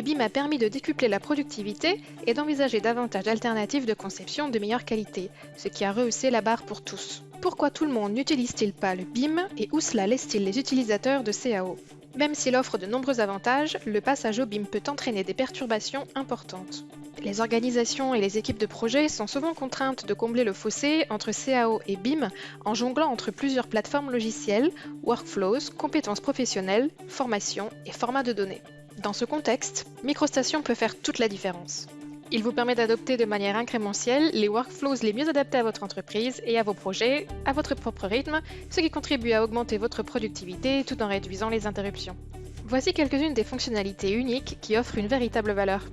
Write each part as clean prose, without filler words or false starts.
BIM a permis de décupler la productivité et d'envisager davantage d'alternatives de conception de meilleure qualité, ce qui a rehaussé la barre pour tous. Pourquoi tout le monde n'utilise-t-il pas le BIM et où cela laisse-t-il les utilisateurs de CAO? Même s'il offre de nombreux avantages, le passage au BIM peut entraîner des perturbations importantes. Les organisations et les équipes de projet sont souvent contraintes de combler le fossé entre CAO et BIM en jonglant entre plusieurs plateformes logicielles, workflows, compétences professionnelles, formation et formats de données. Dans ce contexte, MicroStation peut faire toute la différence. Il vous permet d'adopter de manière incrémentielle les workflows les mieux adaptés à votre entreprise et à vos projets, à votre propre rythme, ce qui contribue à augmenter votre productivité tout en réduisant les interruptions. Voici quelques-unes des fonctionnalités uniques qui offrent une véritable valeur.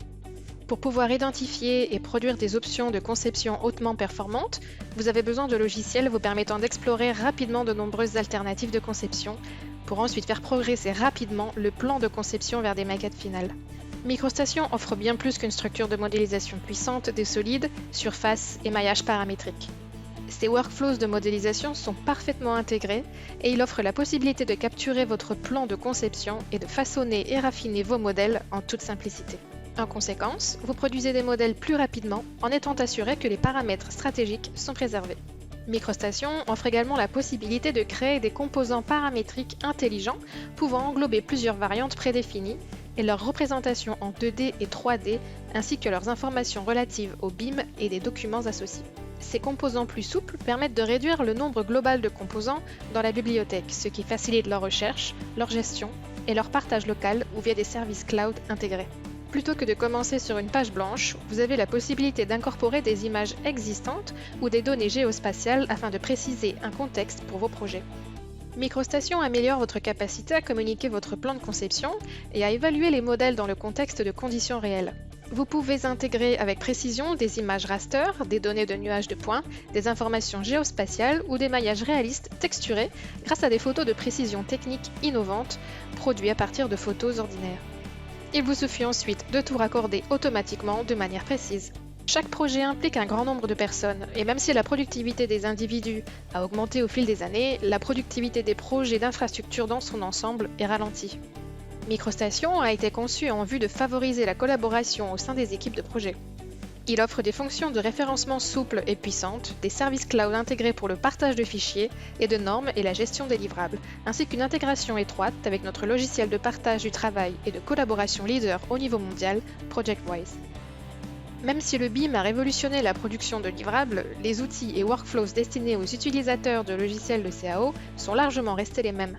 Pour pouvoir identifier et produire des options de conception hautement performantes, vous avez besoin de logiciels vous permettant d'explorer rapidement de nombreuses alternatives de conception pour ensuite faire progresser rapidement le plan de conception vers des maquettes finales. MicroStation offre bien plus qu'une structure de modélisation puissante des solides, surfaces et maillages paramétriques. Ces workflows de modélisation sont parfaitement intégrés et il offre la possibilité de capturer votre plan de conception et de façonner et raffiner vos modèles en toute simplicité. En conséquence, vous produisez des modèles plus rapidement en étant assuré que les paramètres stratégiques sont préservés. MicroStation offre également la possibilité de créer des composants paramétriques intelligents pouvant englober plusieurs variantes prédéfinies et leur représentation en 2D et 3D, ainsi que leurs informations relatives au BIM et des documents associés. Ces composants plus souples permettent de réduire le nombre global de composants dans la bibliothèque, ce qui facilite leur recherche, leur gestion et leur partage local ou via des services cloud intégrés. Plutôt que de commencer sur une page blanche, vous avez la possibilité d'incorporer des images existantes ou des données géospatiales afin de préciser un contexte pour vos projets. MicroStation améliore votre capacité à communiquer votre plan de conception et à évaluer les modèles dans le contexte de conditions réelles. Vous pouvez intégrer avec précision des images raster, des données de nuages de points, des informations géospatiales ou des maillages réalistes texturés grâce à des photos de précision technique innovantes produits à partir de photos ordinaires. Il vous suffit ensuite de tout raccorder automatiquement de manière précise. Chaque projet implique un grand nombre de personnes, et même si la productivité des individus a augmenté au fil des années, la productivité des projets d'infrastructure dans son ensemble est ralentie. MicroStation a été conçu en vue de favoriser la collaboration au sein des équipes de projet. Il offre des fonctions de référencement souples et puissantes, des services cloud intégrés pour le partage de fichiers et de normes et la gestion des livrables, ainsi qu'une intégration étroite avec notre logiciel de partage du travail et de collaboration leader au niveau mondial, ProjectWise. Même si le BIM a révolutionné la production de livrables, les outils et workflows destinés aux utilisateurs de logiciels de CAO sont largement restés les mêmes.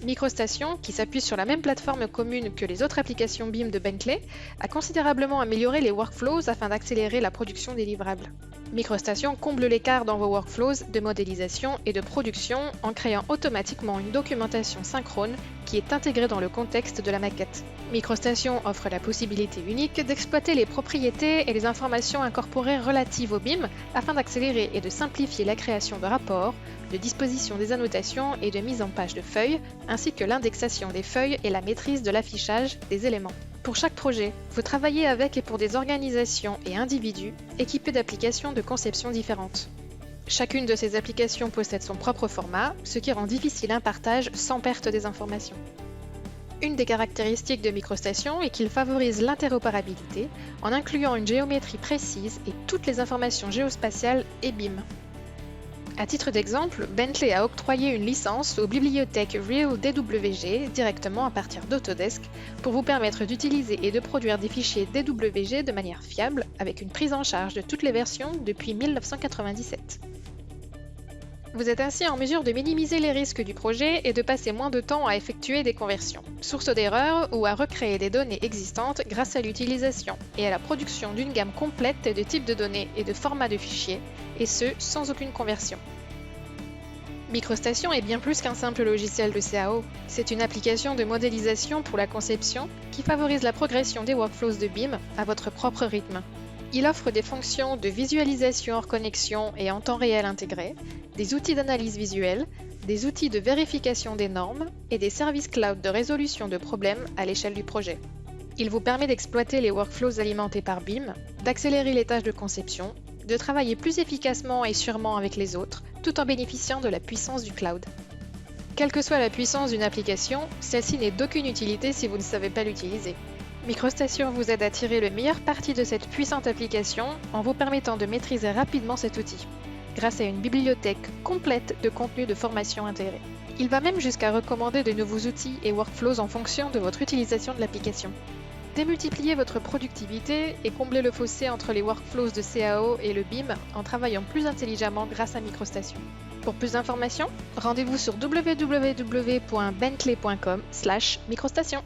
MicroStation, qui s'appuie sur la même plateforme commune que les autres applications BIM de Bentley, a considérablement amélioré les workflows afin d'accélérer la production des livrables. MicroStation comble l'écart dans vos workflows de modélisation et de production en créant automatiquement une documentation synchrone qui est intégrée dans le contexte de la maquette. MicroStation offre la possibilité unique d'exploiter les propriétés et les informations incorporées relatives au BIM afin d'accélérer et de simplifier la création de rapports, de disposition des annotations et de mise en page de feuilles, ainsi que l'indexation des feuilles et la maîtrise de l'affichage des éléments. Pour chaque projet, vous travaillez avec et pour des organisations et individus équipés d'applications de conception différentes. Chacune de ces applications possède son propre format, ce qui rend difficile un partage sans perte des informations. Une des caractéristiques de MicroStation est qu'il favorise l'interopérabilité en incluant une géométrie précise et toutes les informations géospatiales et BIM. À titre d'exemple, Bentley a octroyé une licence aux bibliothèques Real DWG directement à partir d'Autodesk pour vous permettre d'utiliser et de produire des fichiers DWG de manière fiable avec une prise en charge de toutes les versions depuis 1997. Vous êtes ainsi en mesure de minimiser les risques du projet et de passer moins de temps à effectuer des conversions, source d'erreurs ou à recréer des données existantes grâce à l'utilisation et à la production d'une gamme complète de types de données et de formats de fichiers, et ce, sans aucune conversion. MicroStation est bien plus qu'un simple logiciel de CAO. C'est une application de modélisation pour la conception qui favorise la progression des workflows de BIM à votre propre rythme. Il offre des fonctions de visualisation hors connexion et en temps réel intégrés, des outils d'analyse visuelle, des outils de vérification des normes et des services cloud de résolution de problèmes à l'échelle du projet. Il vous permet d'exploiter les workflows alimentés par BIM, d'accélérer les tâches de conception, de travailler plus efficacement et sûrement avec les autres, tout en bénéficiant de la puissance du cloud. Quelle que soit la puissance d'une application, celle-ci n'est d'aucune utilité si vous ne savez pas l'utiliser. MicroStation vous aide à tirer le meilleur parti de cette puissante application en vous permettant de maîtriser rapidement cet outil, grâce à une bibliothèque complète de contenus de formation intégrés. Il va même jusqu'à recommander de nouveaux outils et workflows en fonction de votre utilisation de l'application. Démultipliez votre productivité et comblez le fossé entre les workflows de CAO et le BIM en travaillant plus intelligemment grâce à MicroStation. Pour plus d'informations, rendez-vous sur www.bentley.com/microstation.